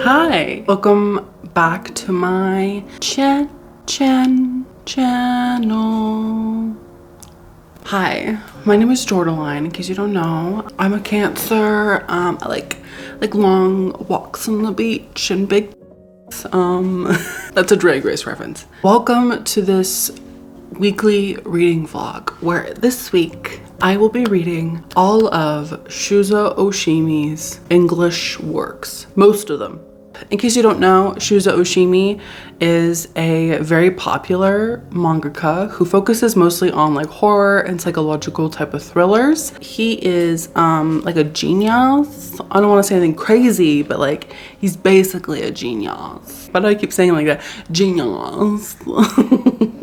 Hi, welcome back to my channel. Hi, my name is Jordaline, in case you don't know. I'm a Cancer. I like long walks on the beach and big that's a Drag Race reference. Welcome to this weekly reading vlog, where this week I will be reading all of Shuzo Oshimi's English works, most of them. In case you don't know, Shuzo Oshimi is a very popular mangaka who focuses mostly on like horror and psychological type of thrillers. He is like a genius. I don't want to say anything crazy, but like he's basically a genius. But I keep saying like that, genius.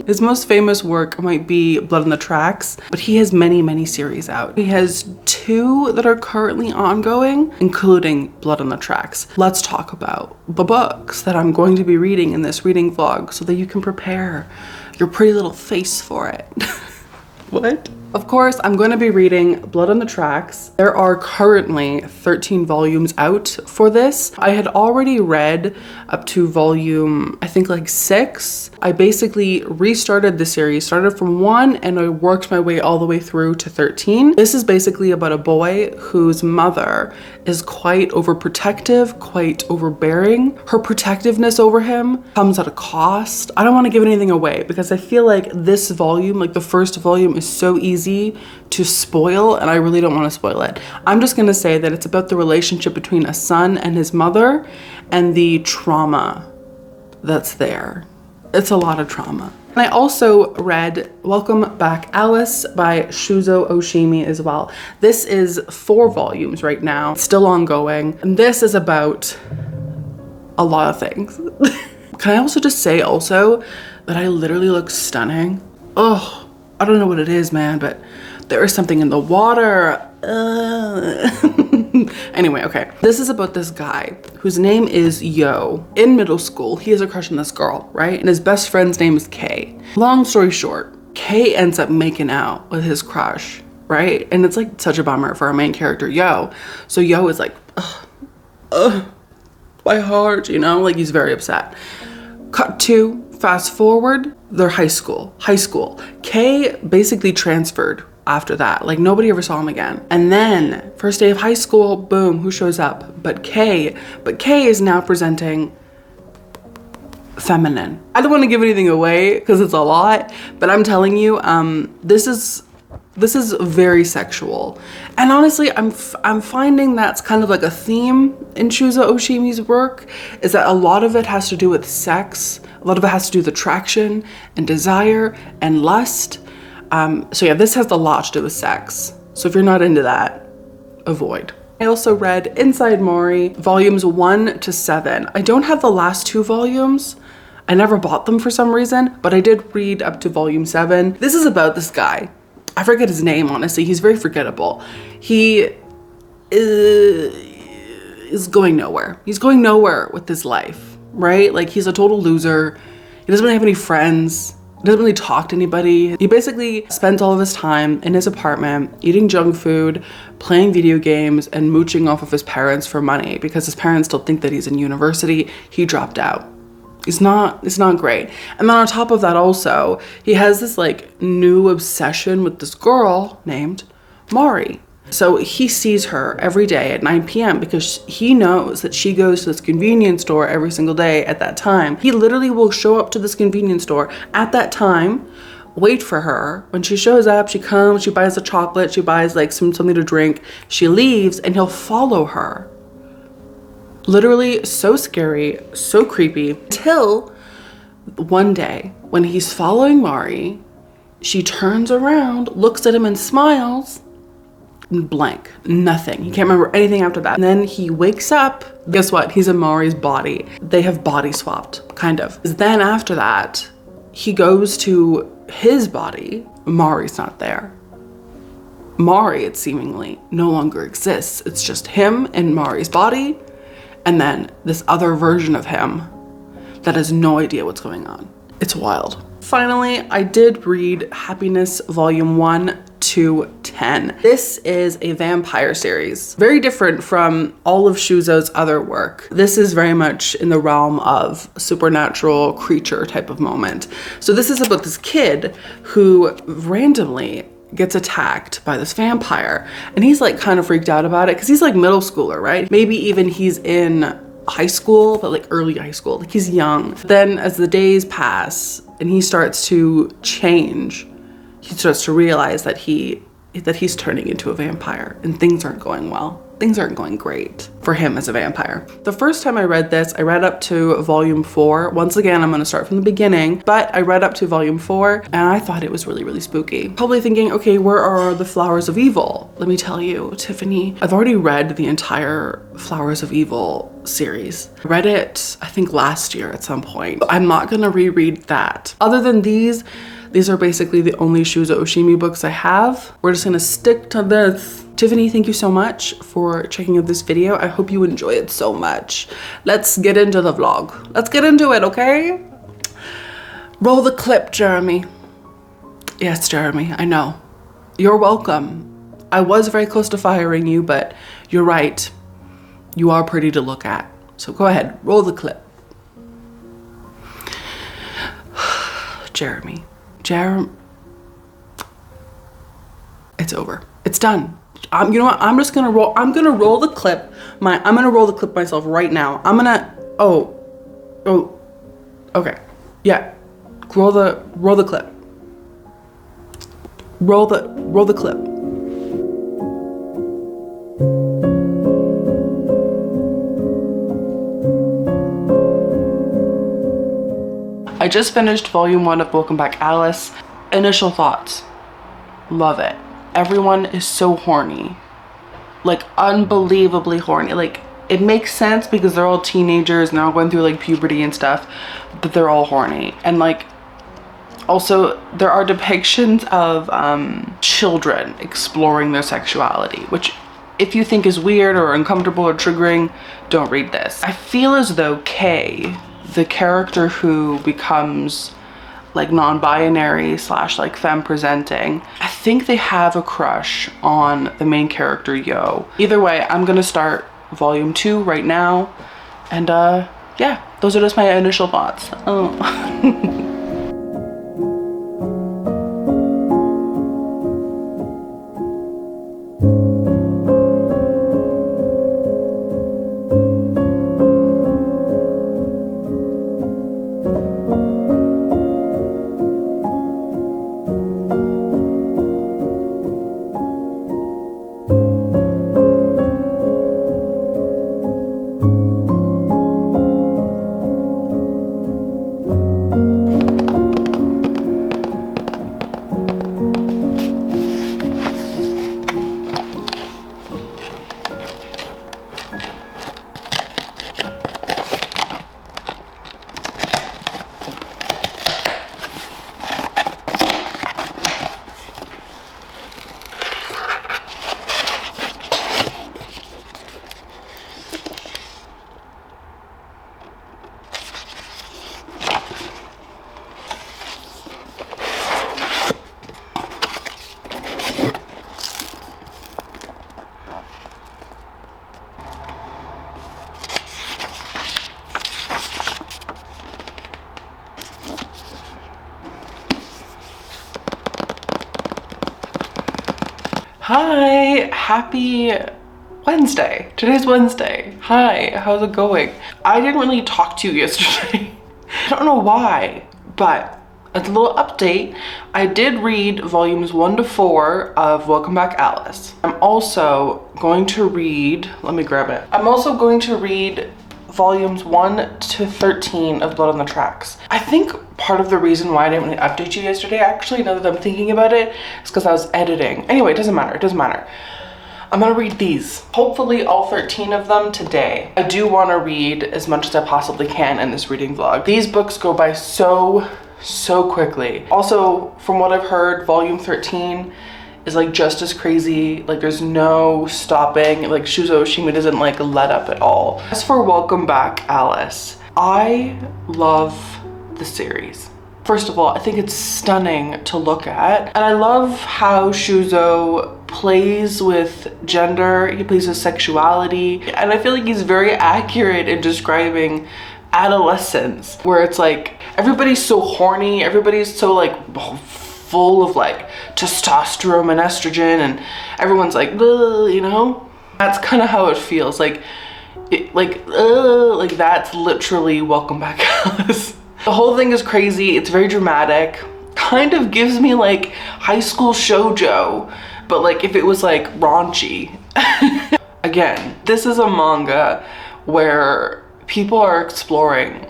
His most famous work might be Blood on the Tracks, but he has many series out. He has 2 that are currently ongoing, including Blood on the Tracks. Let's talk about the books that I'm going to be reading in this reading vlog so that you can prepare your pretty little face for it. What? Of course, I'm going to be reading Blood on the Tracks. There are currently 13 volumes out for this. I had already read up to volume, I think like 6. I basically restarted the series, started from 1 and I worked my way all the way through to 13. This is basically about a boy whose mother is quite overprotective, quite overbearing. Her protectiveness over him comes at a cost. I don't want to give anything away because I feel like this volume, like the first volume, is so easy to spoil and I really don't want to spoil it. I'm just going to say that it's about the relationship between a son and his mother and the trauma that's there. It's a lot of trauma. And I also read Welcome Back Alice by Shuzo Oshimi as well. This is 4 volumes right now, still ongoing. And this is about a lot of things. Can I also just say also that I literally look stunning? Oh, I don't know what it is, man, but there is something in the water. Anyway, okay. This is about this guy whose name is Yo. In middle school, he has a crush on this girl, right? And his best friend's name is Kay. Long story short, Kay ends up making out with his crush, right? And it's like such a bummer for our main character, Yo. So Yo is like, my heart, you know? Like he's very upset. Cut to, fast forward, they're high school. Kay basically transferred after that. Like nobody ever saw him again. And then first day of high school, boom, who shows up? But Kay is now presenting feminine. I don't want to give anything away because it's a lot, but I'm telling you, this is very sexual. And honestly, I'm finding that's kind of like a theme in Shuzo Oshimi's work, is that a lot of it has to do with sex. A lot of it has to do with attraction and desire and lust. So yeah, this has a lot to do with sex. So if you're not into that, avoid. I also read Inside Mori, volumes 1 to 7. I don't have the last 2 volumes. I never bought them for some reason, but I did read up to volume 7. This is about this guy. I forget his name, honestly. He's very forgettable. He is going nowhere. He's going nowhere with his life, right? Like he's a total loser. He doesn't really have any friends. He doesn't really talk to anybody. He basically spends all of his time in his apartment, eating junk food, playing video games, and mooching off of his parents for money because his parents still think that he's in university. He dropped out. It's not great. And then on top of that also, he has this like new obsession with this girl named Mari. So he sees her every day at 9 p.m. because he knows that she goes to this convenience store every single day at that time. He literally will show up to this convenience store at that time, wait for her. When she shows up, she comes, she buys a chocolate, she buys like something to drink, she leaves, and he'll follow her. Literally so scary, so creepy, until one day when he's following Mari, she turns around, looks at him and smiles, and blank, nothing. He can't remember anything after that. And then he wakes up, guess what? He's in Mari's body. They have body swapped, kind of. Then after that, he goes to his body. Mari's not there. Mari, it seemingly no longer exists. It's just him in Mari's body. And then this other version of him that has no idea what's going on. It's wild. Finally, I did read Happiness Volume 1 to 10. This is a vampire series, very different from all of Shuzo's other work. This is very much in the realm of supernatural creature type of moment. So this is about this kid who randomly gets attacked by this vampire, and he's like kind of freaked out about it because he's like middle schooler, right? Maybe even he's in high school, but like early high school, like he's young. Then as the days pass and he starts to change, he starts to realize that he's turning into a vampire, and things aren't going well. Things aren't going great for him as a vampire. The first time I read this, I read up to volume 4. Once again, I'm gonna start from the beginning, but I read up to volume 4 and I thought it was really, really spooky. Probably thinking, okay, where are the Flowers of Evil? Let me tell you, Tiffany, I've already read the entire Flowers of Evil series. I read it, I think last year at some point. I'm not gonna reread that. Other than these are basically the only Shuzo Oshimi books I have. We're just gonna stick to this. Tiffany, thank you so much for checking out this video. I hope you enjoy it so much. Let's get into the vlog. Let's get into it, okay? Roll the clip, Jeremy. Yes, Jeremy, I know. You're welcome. I was very close to firing you, but you're right. You are pretty to look at. So go ahead, roll the clip. Jeremy. It's over. It's done. You know what? I'm just gonna roll. I'm gonna roll the clip. I'm gonna roll the clip myself right now. I'm gonna. Oh. Okay. Yeah. Roll the clip. Roll the clip. I just finished volume 1 of Welcome Back, Alice. Initial thoughts. Love it. Everyone is so horny. Like unbelievably horny. Like it makes sense because they're all teenagers and they're all going through like puberty and stuff, but they're all horny. And like also there are depictions of children exploring their sexuality, which if you think is weird or uncomfortable or triggering, don't read this. I feel as though Kay, the character who becomes like non-binary / like femme presenting, I think they have a crush on the main character Yo. Either way, I'm gonna start volume 2 right now, and yeah, those are just my initial thoughts. Oh. Hi, happy Wednesday. Today's Wednesday. Hi, how's it going? I didn't really talk to you yesterday. I don't know why, but as a little update, I did read volumes 1 to 4 of Welcome Back, Alice. I'm also going to read, let me grab it. I'm also going to read volumes 1 to 13 of Blood on the Tracks. I think part of the reason why I didn't really update you yesterday, actually, now that I'm thinking about it, is because I was editing. Anyway, it doesn't matter, it doesn't matter. I'm gonna read these. Hopefully all 13 of them today. I do wanna read as much as I possibly can in this reading vlog. These books go by so quickly. Also, from what I've heard, volume 13 is like just as crazy. Like there's no stopping. Like Shuzo Oshimi doesn't like let up at all. As for Welcome Back, Alice, I love the series. First of all, I think it's stunning to look at. And I love how Shuzo plays with gender, he plays with sexuality. And I feel like he's very accurate in describing adolescence, where it's like, everybody's so horny, everybody's so like full of like testosterone and estrogen, and everyone's like, you know? That's kind of how it feels. Like that's literally Welcome Back, Alice. The whole thing is crazy, it's very dramatic. Kind of gives me like high school shoujo, but like if it was like raunchy. Again, this is a manga where people are exploring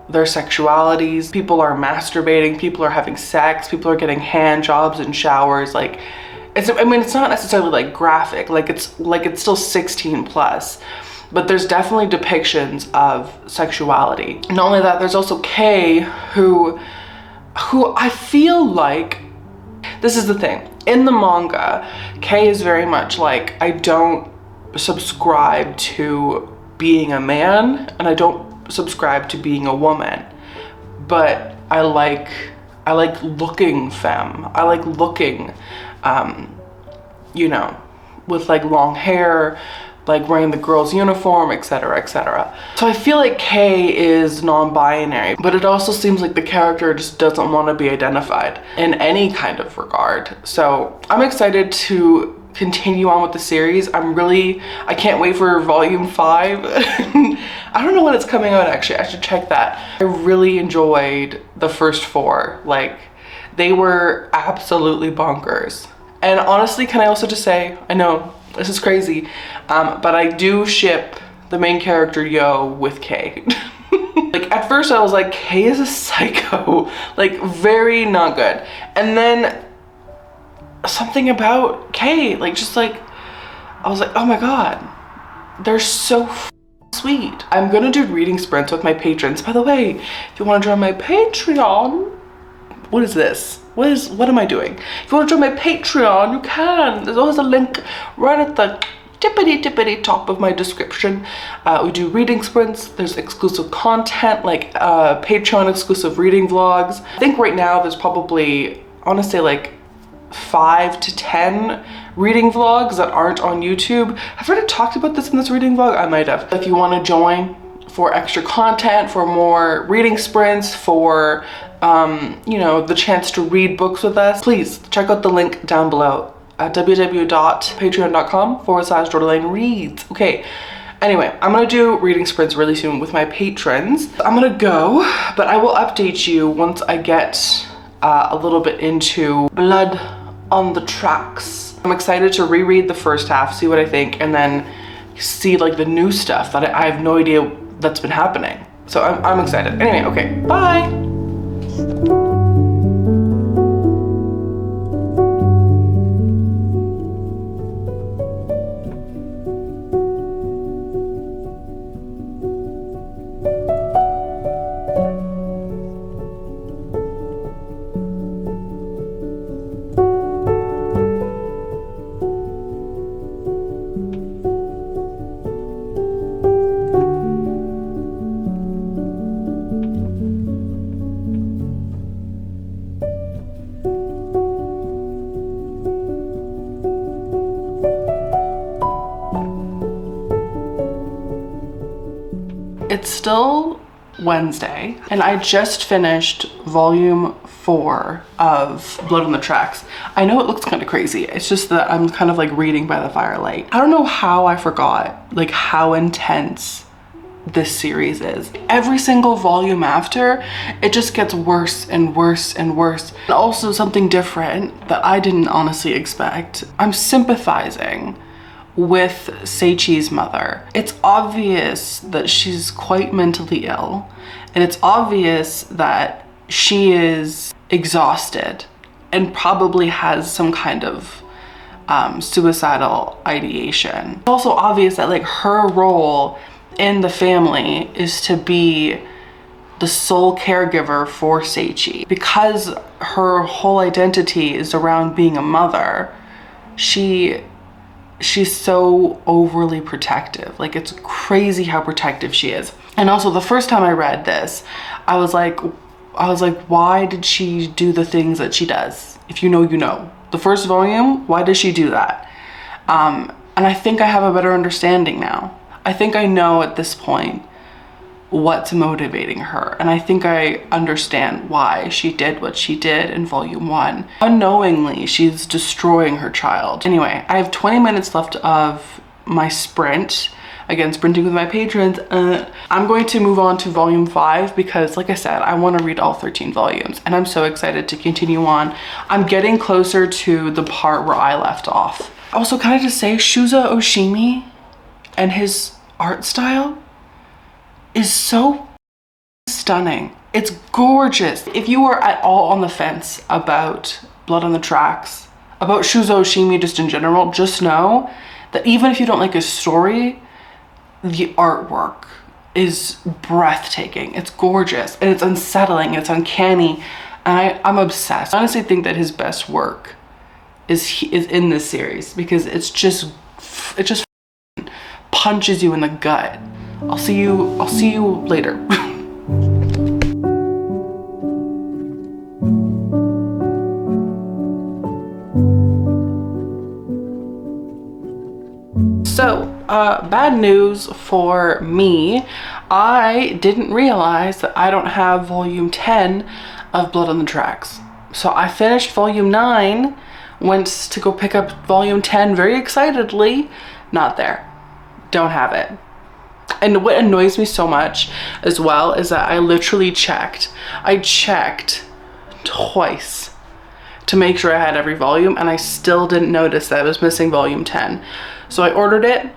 their sexualities, people are masturbating, people are having sex, people are getting hand jobs in showers. Like, I mean, it's not necessarily like graphic, like it's still 16 plus, but there's definitely depictions of sexuality. Not only that, there's also Kay, who I feel like, this is the thing, in the manga, Kay is very much like, I don't subscribe to being a man and I don't subscribe to being a woman, but I like looking femme. I like looking, you know, with like long hair, like wearing the girl's uniform, etc., etc. So I feel like Kay is non-binary, but it also seems like the character just doesn't want to be identified in any kind of regard. So I'm excited to continue on with the series. I can't wait for volume 5. I don't know when it's coming out actually, I should check that. I really enjoyed the first 4. Like, they were absolutely bonkers. And honestly, can I also just say, I know this is crazy, but I do ship the main character Yo with Kay. Like, at first I was like, Kay is a psycho, like very not good. And then something about Kay, like, just like, I was like, oh my god, they're so sweet. I'm gonna do reading sprints with my patrons. By the way, if you want to join my Patreon, what is this? What am I doing? If you want to join my Patreon, you can. There's always a link right at the tippity top of my description. We do reading sprints, there's exclusive content, like Patreon exclusive reading vlogs. I think right now there's probably, I want to say like 5 to 10 reading vlogs that aren't on YouTube. Have I already talked about this in this reading vlog? I might have. If you want to join for extra content, for more reading sprints, for you know, the chance to read books with us, please check out the link down below at www.patreon.com/JordaLaneReads. Okay, anyway, I'm gonna do reading sprints really soon with my patrons. I'm gonna go, but I will update you once I get a little bit into Blood on the Tracks. I'm excited to reread the first half, see what I think, and then see like the new stuff that I have no idea that's been happening. So I'm excited. Anyway, okay, bye. It's still Wednesday and I just finished volume 4 of Blood on the Tracks. I know it looks kind of crazy. It's just that I'm kind of like reading by the firelight. I don't know how I forgot like how intense this series is. Every single volume after, it just gets worse and worse and worse. And also something different that I didn't honestly expect. I'm sympathizing with Seichi's mother. It's obvious that she's quite mentally ill, and it's obvious that she is exhausted and probably has some kind of suicidal ideation. It's also obvious that like her role in the family is to be the sole caregiver for Seichi. Because her whole identity is around being a mother, she's so overly protective. Like, it's crazy how protective she is. And also the first time I read this, I was like, I was like, why did she do the things that she does? If you know, you know. The first volume, why does she do that? And I think I have a better understanding now. I think I know at this point what's motivating her, and I think I understand why she did what she did in volume 1. Unknowingly, she's destroying her child. Anyway, I have 20 minutes left of my sprint. Again, sprinting with my patrons. I'm going to move on to volume 5 because, like I said, I want to read all 13 volumes, and I'm so excited to continue on. I'm getting closer to the part where I left off. Also, can I just say, Shuzo Oshimi and his art style is so stunning. It's gorgeous. If you are at all on the fence about Blood on the Tracks, about Shuzo Oshimi just in general, just know that even if you don't like his story, the artwork is breathtaking. It's gorgeous and it's unsettling, it's uncanny, and I'm obsessed. I honestly think that his best work is in this series because it just punches you in the gut. I'll see you later. So, bad news for me. I didn't realize that I don't have volume 10 of Blood on the Tracks. So I finished volume 9, went to go pick up volume 10 very excitedly. Not there. Don't have it. And what annoys me so much as well is that I literally checked. I checked twice to make sure I had every volume, and I still didn't notice that I was missing volume 10. So I ordered it.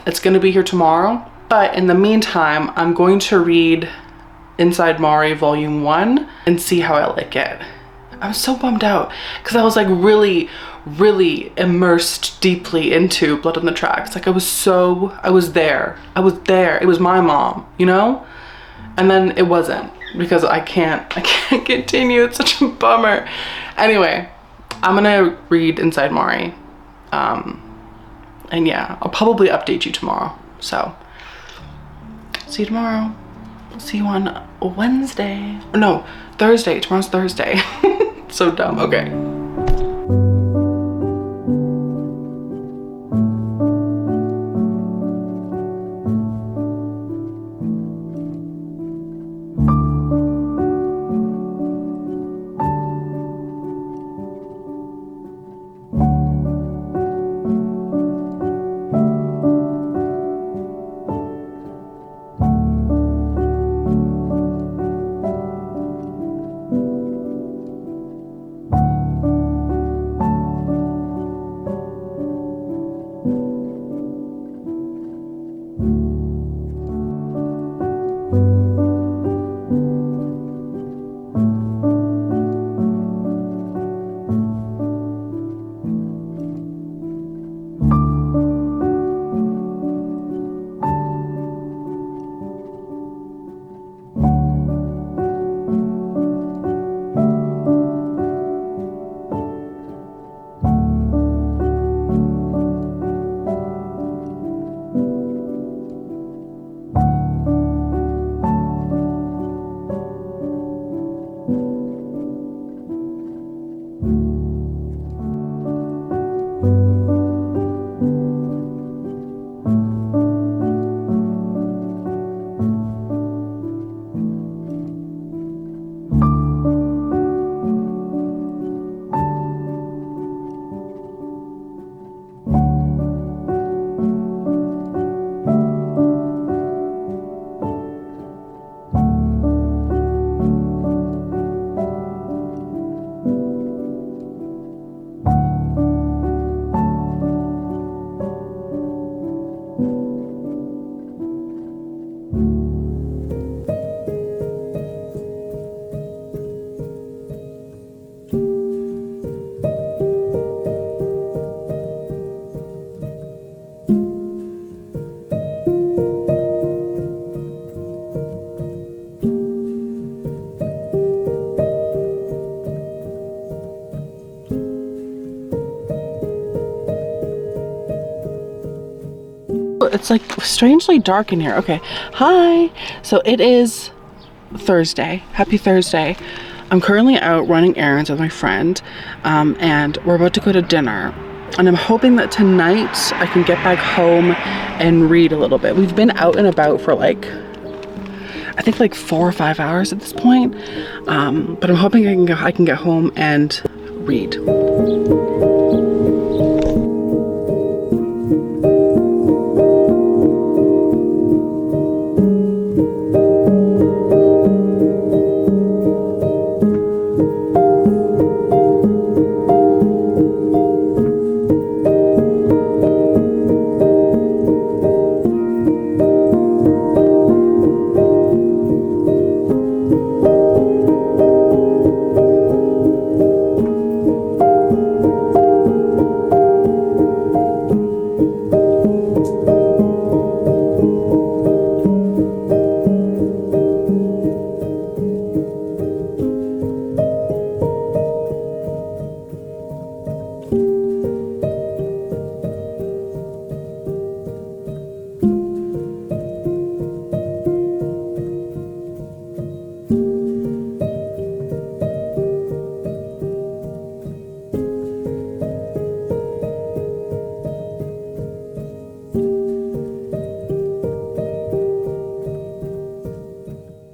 It's gonna be here tomorrow. But in the meantime, I'm going to read Inside Mari volume 1 and see how I like it. I'm so bummed out because I was like really immersed deeply into Blood on the Tracks. Like I was there. It was my mom, you know? And then it wasn't because I can't continue. It's such a bummer. Anyway, I'm gonna read Inside Mari. And yeah, I'll probably update you tomorrow. So, see you tomorrow. See you on Wednesday. No, Thursday. Tomorrow's Thursday. So dumb. Okay. It's like strangely dark in here. Okay, hi. So it is Thursday. Happy Thursday. I'm currently out running errands with my friend, and we're about to go to dinner. And I'm hoping that tonight I can get back home and read a little bit. We've been out and about for like, I think like 4 or 5 hours at this point. But I'm hoping I can get home and read.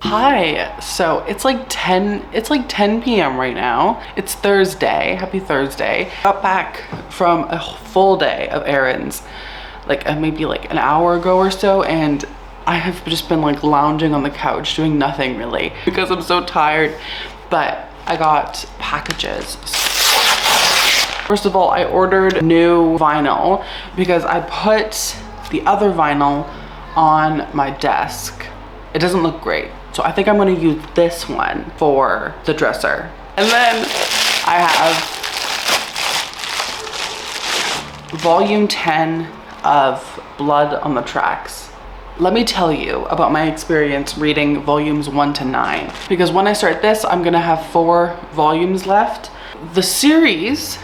Hi, so it's like 10 p.m. right now. It's Thursday. Happy Thursday. Got back from a full day of errands, like maybe like an hour ago or so, and I have just been like lounging on the couch doing nothing really because I'm so tired. But I got packages. First of all, I ordered new vinyl because I put the other vinyl on my desk. It doesn't look great. So I think I'm gonna use this one for the dresser. And then I have volume 10 of Blood on the Tracks. Let me tell you about my experience reading volumes 1 to 9. Because when I start this, I'm gonna have 4 volumes left. The series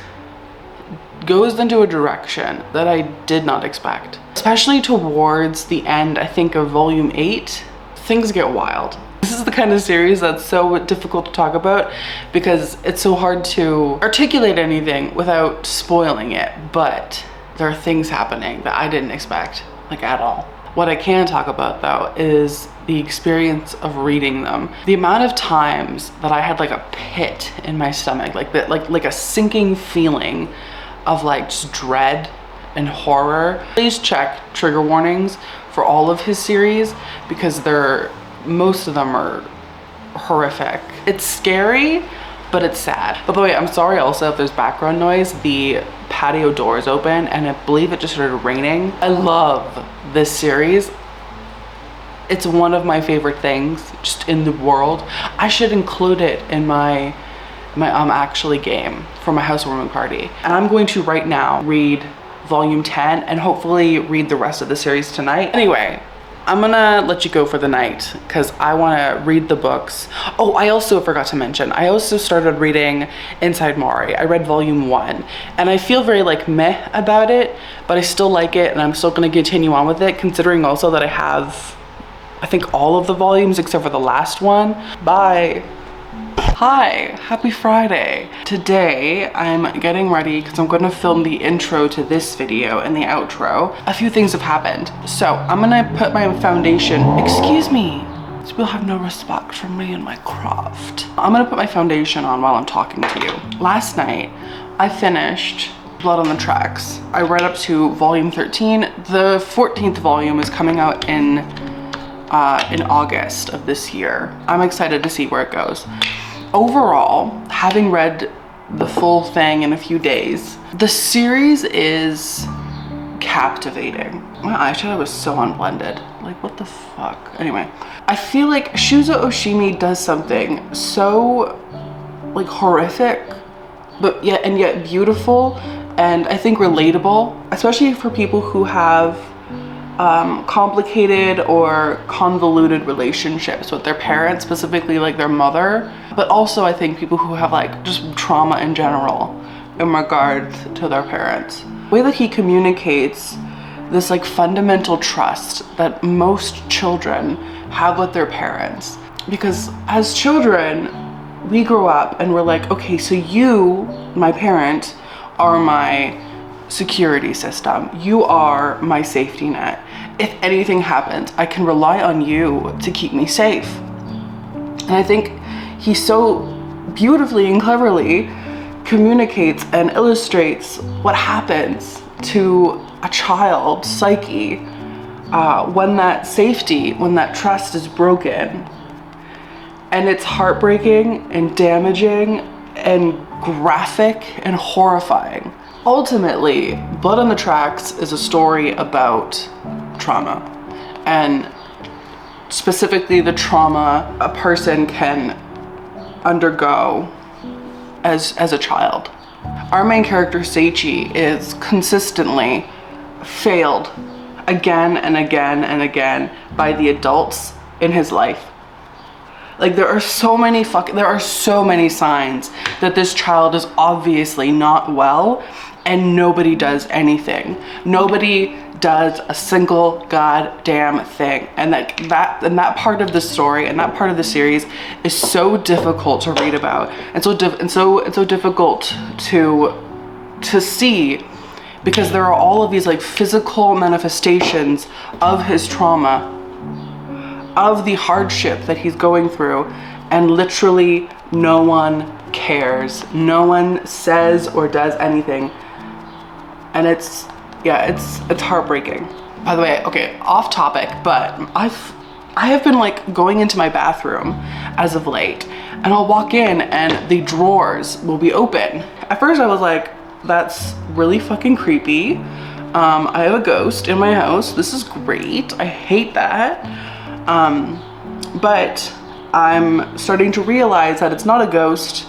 goes into a direction that I did not expect. Especially towards the end, I think, of volume 8. Things get wild. This is the kind of series that's so difficult to talk about because it's so hard to articulate anything without spoiling it, but there are things happening that I didn't expect, like at all. What I can talk about though is the experience of reading them. The amount of times that I had like a pit in my stomach, like that, like a sinking feeling of like just dread and horror. Please check trigger warnings for all of his series because most of them are horrific. It's scary, but it's sad. By the way, I'm sorry also if there's background noise. The patio door is open and I believe it just started raining. I love this series. It's one of my favorite things just in the world. I should include it in my actually game for my housewarming party. And I'm going to right now read volume 10 and hopefully read the rest of the series tonight. Anyway, I'm gonna let you go for the night because I wanna read the books. Oh, I also forgot to mention, I also started reading Inside Mari. I read volume 1 and I feel very like meh about it, but I still like it and I'm still gonna continue on with it considering also that I have, I think, all of the volumes except for the last one. Bye. Hi, happy Friday. Today I'm getting ready because I'm going to film the intro to this video and the outro. A few things have happened. So I'm gonna put my foundation, excuse me, these people have no respect for me and my craft. I'm gonna put my foundation on while I'm talking to you. Last night I finished Blood on the Tracks. I read up to volume 13. The 14th volume is coming out in August of this year. I'm excited to see where it goes. Overall, having read the full thing in a few days, the series is captivating. My eyeshadow was so unblended. Like, what the fuck? Anyway, I feel like Shuzo Oshimi does something so like horrific, but yet beautiful, and I think relatable, especially for people who have complicated or convoluted relationships with their parents, specifically like their mother, but also I think people who have like just trauma in general in regards to their parents. The way that he communicates this like fundamental trust that most children have with their parents because as children, we grow up and we're like, okay, so you, my parent, are my security system. You are my safety net. If anything happens, I can rely on you to keep me safe. And I think he so beautifully and cleverly communicates and illustrates what happens to a child's psyche when that safety, when that trust is broken. And it's heartbreaking and damaging and graphic and horrifying. Ultimately, Blood on the Tracks is a story about trauma, and specifically the trauma a person can undergo as a child. Our main character, Seichi, is consistently failed again and again and again by the adults in his life. Like, there are so many signs that this child is obviously not well, and nobody does anything. Nobody does a single goddamn thing. And that part of the story and that part of the series is so difficult to read about, and so difficult to see, because there are all of these like physical manifestations of his trauma, of the hardship that he's going through, and literally no one cares. No one says or does anything. And it's heartbreaking. By the way, okay, off topic, but I have been like going into my bathroom as of late, and I'll walk in and the drawers will be open. At first I was like, that's really fucking creepy. I have a ghost in my house. This is great. I hate that. But I'm starting to realize that it's not a ghost,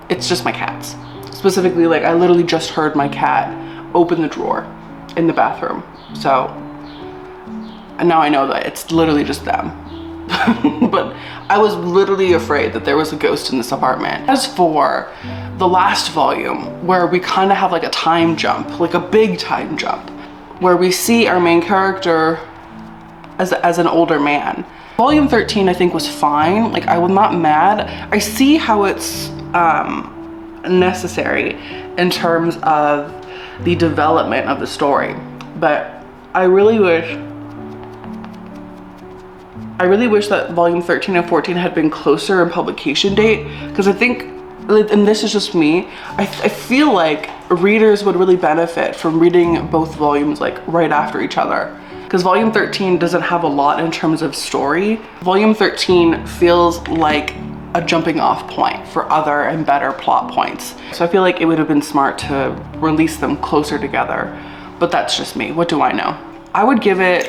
it's just my cats. Specifically, like, I literally just heard my cat open the drawer in the bathroom. So, and now I know that it's literally just them. But I was literally afraid that there was a ghost in this apartment. As for the last volume, where we kind of have like a time jump, like a big time jump, where we see our main character as an older man. Volume 13 I think was fine. Like, I was not mad. I see how it's necessary in terms of the development of the story, but I really wish that volume 13 and 14 had been closer in publication date, because I think, and this is just me, I feel like readers would really benefit from reading both volumes like right after each other. Because volume 13 doesn't have a lot in terms of story. Volume 13 feels like a jumping off point for other and better plot points. So I feel like it would have been smart to release them closer together, but that's just me. What do I know? I would give it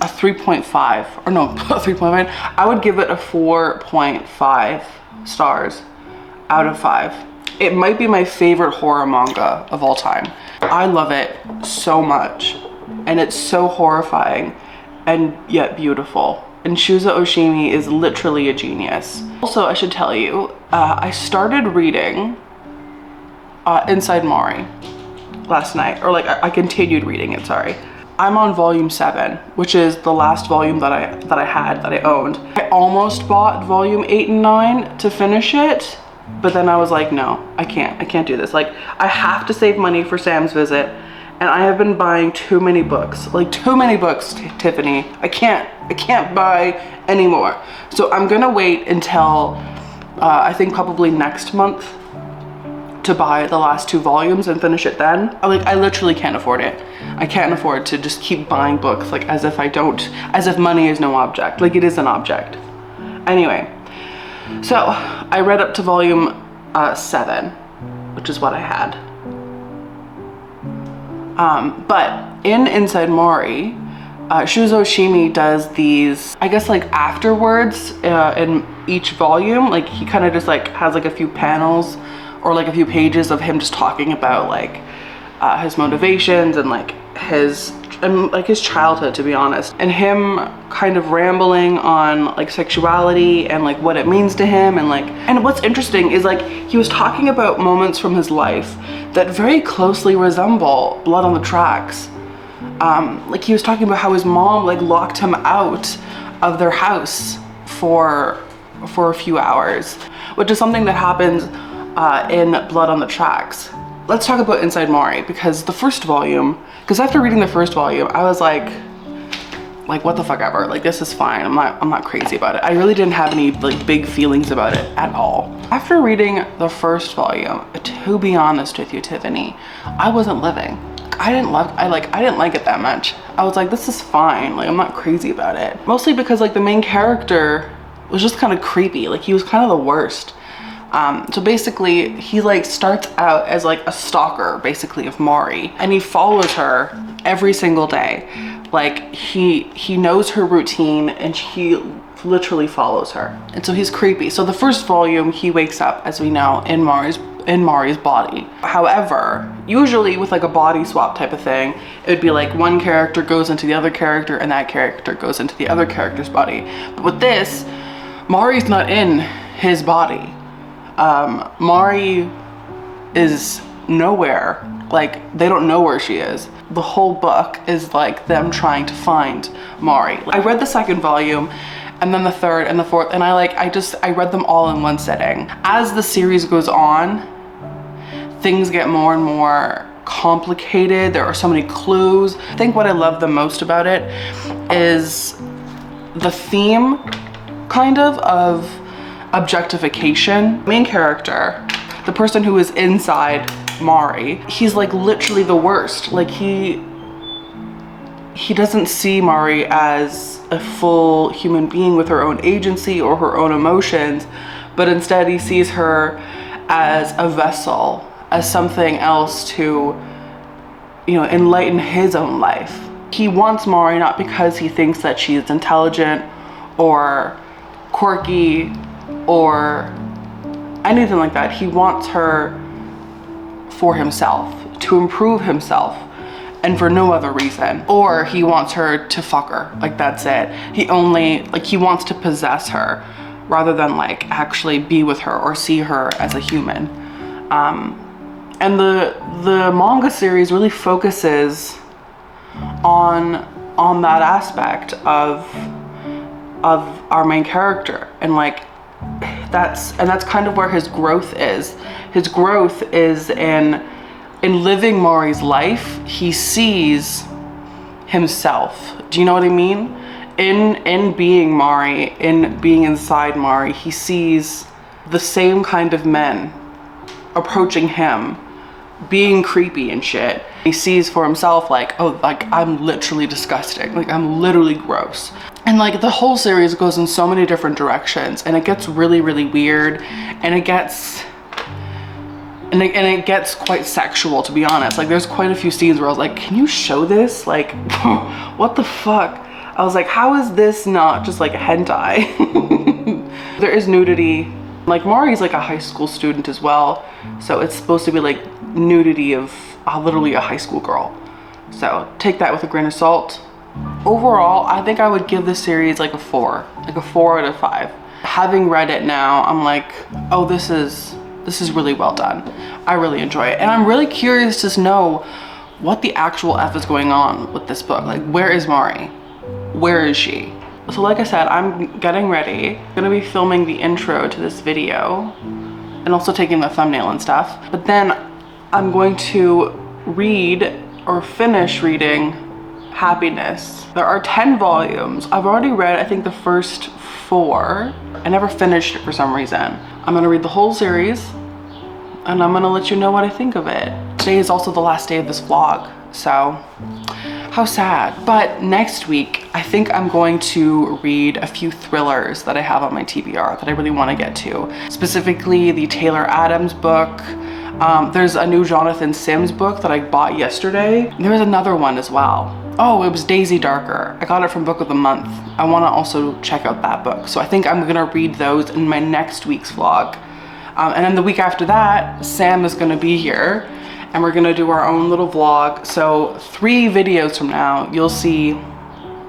a 3.5, or no, 3.5. I would give it a 4.5 stars out of 5. It might be my favorite horror manga of all time. I love it so much. And it's so horrifying and yet beautiful. And Shuzo Oshimi is literally a genius. Also, I should tell you, I started reading Inside Mari last night, or like I continued reading it, sorry. I'm on volume 7, which is the last volume that I owned. I almost bought volume 8 and 9 to finish it, but then I was like, no, I can't do this. Like, I have to save money for Sam's visit. And I have been buying too many books, like too many books, Tiffany. I can't buy anymore. So I'm gonna wait until I think probably next month to buy the last 2 volumes and finish it then. I literally can't afford it. I can't afford to just keep buying books like as if money is no object. Like, it is an object. Anyway, so I read up to volume 7, which is what I had. But in Inside Mari, Shuzo Oshimi does these, I guess, like afterwards in each volume. Like, he kind of just like has like a few panels or like a few pages of him just talking about like his motivations and like his childhood, to be honest, and him kind of rambling on like sexuality and like what it means to him, and what's interesting is like he was talking about moments from his life that very closely resemble Blood on the Tracks. Like, he was talking about how his mom like locked him out of their house for for a few hours, which is something that happens in Blood on the Tracks. Let's talk about Inside Mari, because the first volume, because after reading the first volume, I was like what the fuck ever, like this is fine, I'm not crazy about it. I really didn't have any like big feelings about it at all. After reading the first volume, to be honest with you, Tiffany, I wasn't living. I didn't like it that much. I was like, this is fine, like I'm not crazy about it. Mostly because like the main character was just kind of creepy, like he was kind of the worst. So basically he like starts out as like a stalker basically of Mari, and he follows her every single day. Like he knows her routine and he literally follows her. And so he's creepy. So the first volume, he wakes up, as we know, in Mari's body. However, usually with like a body swap type of thing, it would be like one character goes into the other character and that character goes into the other character's body. But with this, Mari's not in his body. Mari is nowhere. Like they don't know where she is. The whole book is like them trying to find Mari. I read the second volume and then the third and the fourth, and I read them all in one sitting. As the series goes on, things get more and more complicated. There are so many clues. I think what I love the most about it is the theme kind of objectification. Main character, the person who is inside Mari, he's like literally the worst. Like he doesn't see Mari as a full human being with her own agency or her own emotions, but instead he sees her as a vessel, as something else to, you know, enlighten his own life. He wants Mari not because he thinks that she is intelligent or quirky or anything like that. He wants her for himself, to improve himself, and for no other reason. Or he wants her to fuck her, like that's it. He wants to possess her rather than like actually be with her or see her as a human. And the manga series really focuses on that aspect of our main character, and like that's kind of where his growth is. His growth is in living Mari's life. He sees himself. Do you know what I mean? In being Mari, in being inside Mari, he sees the same kind of men approaching him, being creepy and shit. He sees for himself like, oh, like I'm literally disgusting, like I'm literally gross. And like the whole series goes in so many different directions, and it gets really, really weird, and it gets quite sexual, to be honest. Like there's quite a few scenes where I was like, can you show this? Like, what the fuck? I was like, how is this not just like hentai? There is nudity. Like Mari's like a high school student as well, so it's supposed to be like nudity of literally a high school girl. So take that with a grain of salt. Overall, I think I would give this series like a 4 out of 5. Having read it now, I'm like, oh, this is really well done. I really enjoy it, and I'm really curious to know what the actual F is going on with this book. Like, where is Mari? Where is she? So like I said, I'm getting ready. I'm gonna be filming the intro to this video and also taking the thumbnail and stuff. But then I'm going to read or finish reading Happiness. There are 10 volumes. I've already read, I think, the first 4. I never finished it for some reason. I'm gonna read the whole series and I'm gonna let you know what I think of it. Today is also the last day of this vlog, so how sad. But next week, I think I'm going to read a few thrillers that I have on my TBR that I really want to get to. Specifically, the Taylor Adams book. There's a new Jonathan Sims book that I bought yesterday. There's another one as well. Oh, it was Daisy Darker. I got it from Book of the Month. I want to also check out that book. So I think I'm gonna read those in my next week's vlog. And then the week after that, Sam is gonna be here and we're gonna do our own little vlog. So 3 videos from now, you'll see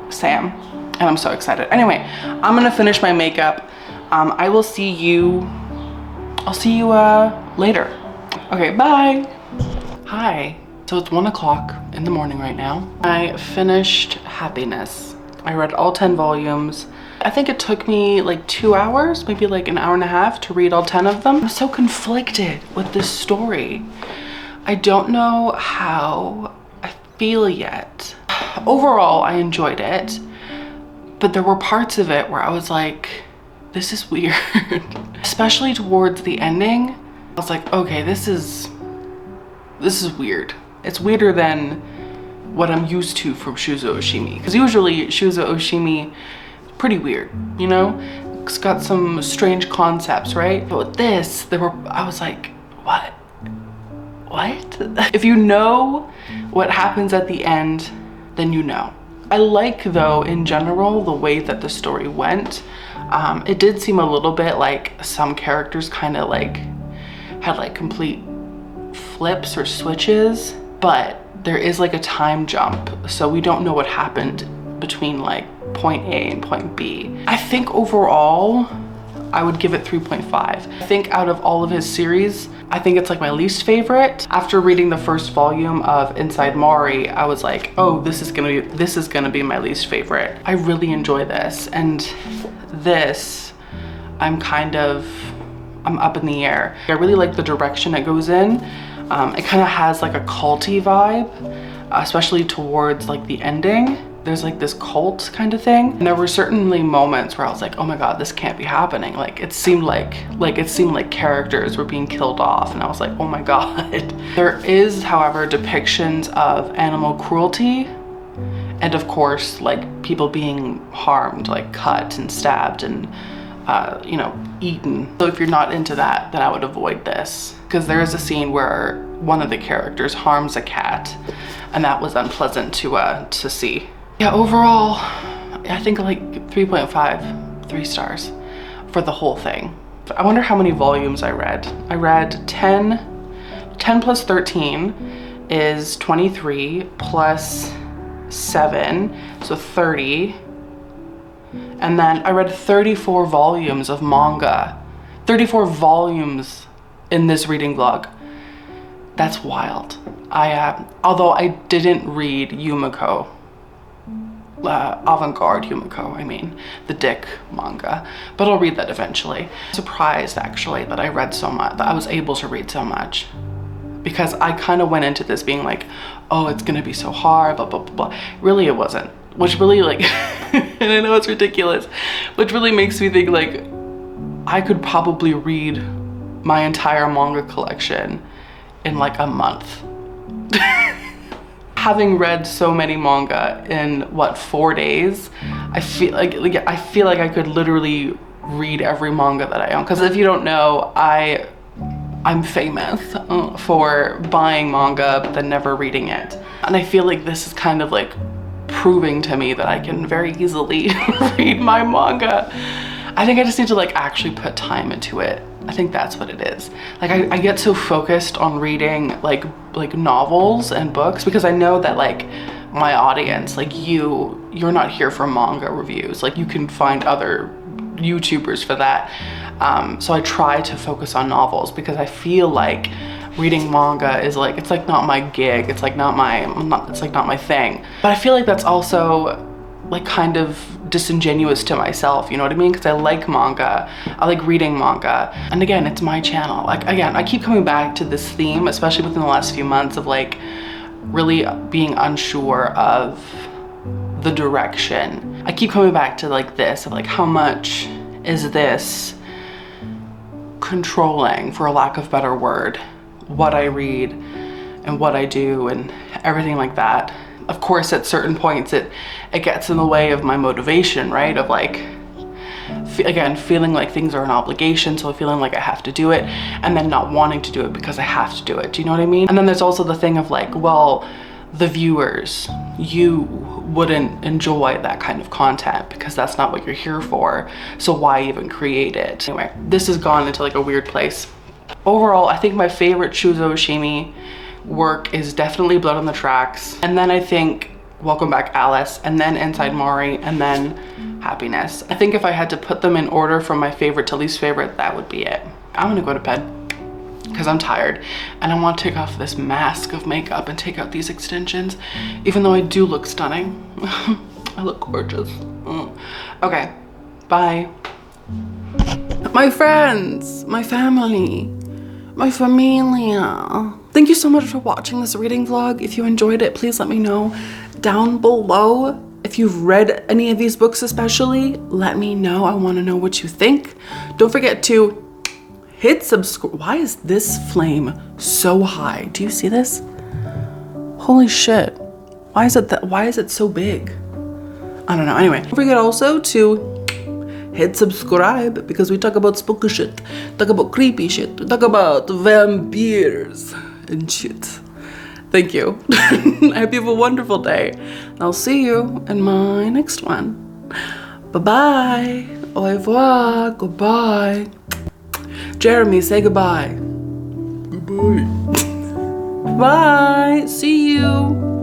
Sam, and I'm so excited. Anyway, I'm gonna finish my makeup. I will see you, I'll see you later. Okay, bye. Hi, so it's 1 o'clock in the morning right now. I finished Happiness. I read all 10 volumes. I think it took me like 2 hours, maybe like an hour and a half to read all 10 of them. I'm so conflicted with this story. I don't know how I feel yet. Overall, I enjoyed it, but there were parts of it where I was like, this is weird. Especially towards the ending. I was like, okay, this is weird. It's weirder than what I'm used to from Shuzo Oshimi. Because usually Shuzo Oshimi, pretty weird, you know? It's got some strange concepts, right? But with this, I was like, what? If you know what happens at the end, then you know. I like, though, in general, the way that the story went. It did seem a little bit like some characters kind of like had like complete flips or switches, but there is like a time jump, so we don't know what happened between like point A and point B. I think overall I would give it 3.5. I think out of all of his series, I think it's like my least favorite. After reading the first volume of Inside Mari, I was like, oh, this is gonna be my least favorite. I really enjoy this, and this I'm up in the air. I really like the direction it goes in. It kind of has like a culty vibe, especially towards like the ending. There's like this cult kind of thing. And there were certainly moments where I was like, oh my God, this can't be happening. Like it seemed like characters were being killed off, and I was like, oh my God. There is, however, depictions of animal cruelty, and of course, like people being harmed, like cut and stabbed and you know, eaten. So if you're not into that, then I would avoid this, because there is a scene where one of the characters harms a cat, and that was unpleasant to see. Yeah, overall, I think like 3.5, 3 stars for the whole thing. I wonder how many volumes I read. I read 10 plus 13 is 23 plus 7, so 30. And then I read 34 volumes of manga. 34 volumes in this reading vlog. That's wild. Although I didn't read Yumiko, avant-garde Yumiko, I mean, the Dick manga, but I'll read that eventually. I'm surprised actually that I read so much, that I was able to read so much, because I kind of went into this being like, oh, it's gonna be so hard, blah, blah, blah, blah. Really, it wasn't, which really like, and I know it's ridiculous, which really makes me think like, I could probably read my entire manga collection in like a month. Having read so many manga in what, 4 days, I feel like I could literally read every manga that I own. Because if you don't know, I'm famous for buying manga but then never reading it. And I feel like this is kind of like proving to me that I can very easily read my manga. I think I just need to like actually put time into it. I think that's what it is. Like I get so focused on reading like novels and books, because I know that like my audience, like you're not here for manga reviews. Like you can find other YouTubers for that. So I try to focus on novels, because I feel like reading manga is like, it's like not my gig. It's like not my thing. But I feel like that's also like kind of disingenuous to myself, you know what I mean? Because I like manga, I like reading manga, and again, it's my channel. Like again, I keep coming back to this theme, especially within the last few months, of like really being unsure of the direction. I keep coming back to like this, of like how much is this controlling, for a lack of better word, what I read and what I do and everything like that. Of course, at certain points, it gets in the way of my motivation, right? Of like, again, feeling like things are an obligation, so feeling like I have to do it, and then not wanting to do it because I have to do it. Do you know what I mean? And then there's also the thing of like, well, the viewers, you wouldn't enjoy that kind of content because that's not what you're here for. So why even create it? Anyway, this has gone into like a weird place. Overall, I think my favorite Shuzo Oshimi work is definitely Blood on the Tracks, and then I think Welcome Back Alice, and then Inside Mari, and then Happiness. I think if I had to put them in order from my favorite to least favorite, that would be it. I'm gonna go to bed because I'm tired, and I want to take off this mask of makeup and take out these extensions, even though I do look stunning. I look gorgeous. Okay, bye. My friends, my family, my familia. Thank you so much for watching this reading vlog. If you enjoyed it, please let me know down below. If you've read any of these books especially, let me know. I want to know what you think. Don't forget to hit subscribe. Why is this flame so high? Do you see this? Holy shit. Why is it so big? I don't know. Anyway, don't forget also to hit subscribe because we talk about spooky shit, talk about creepy shit, we talk about vampires and shit. Thank you. I hope you have a wonderful day. I'll see you in my next one. Bye-bye. Au revoir. Goodbye. Jeremy, say goodbye. Goodbye. Bye. See you.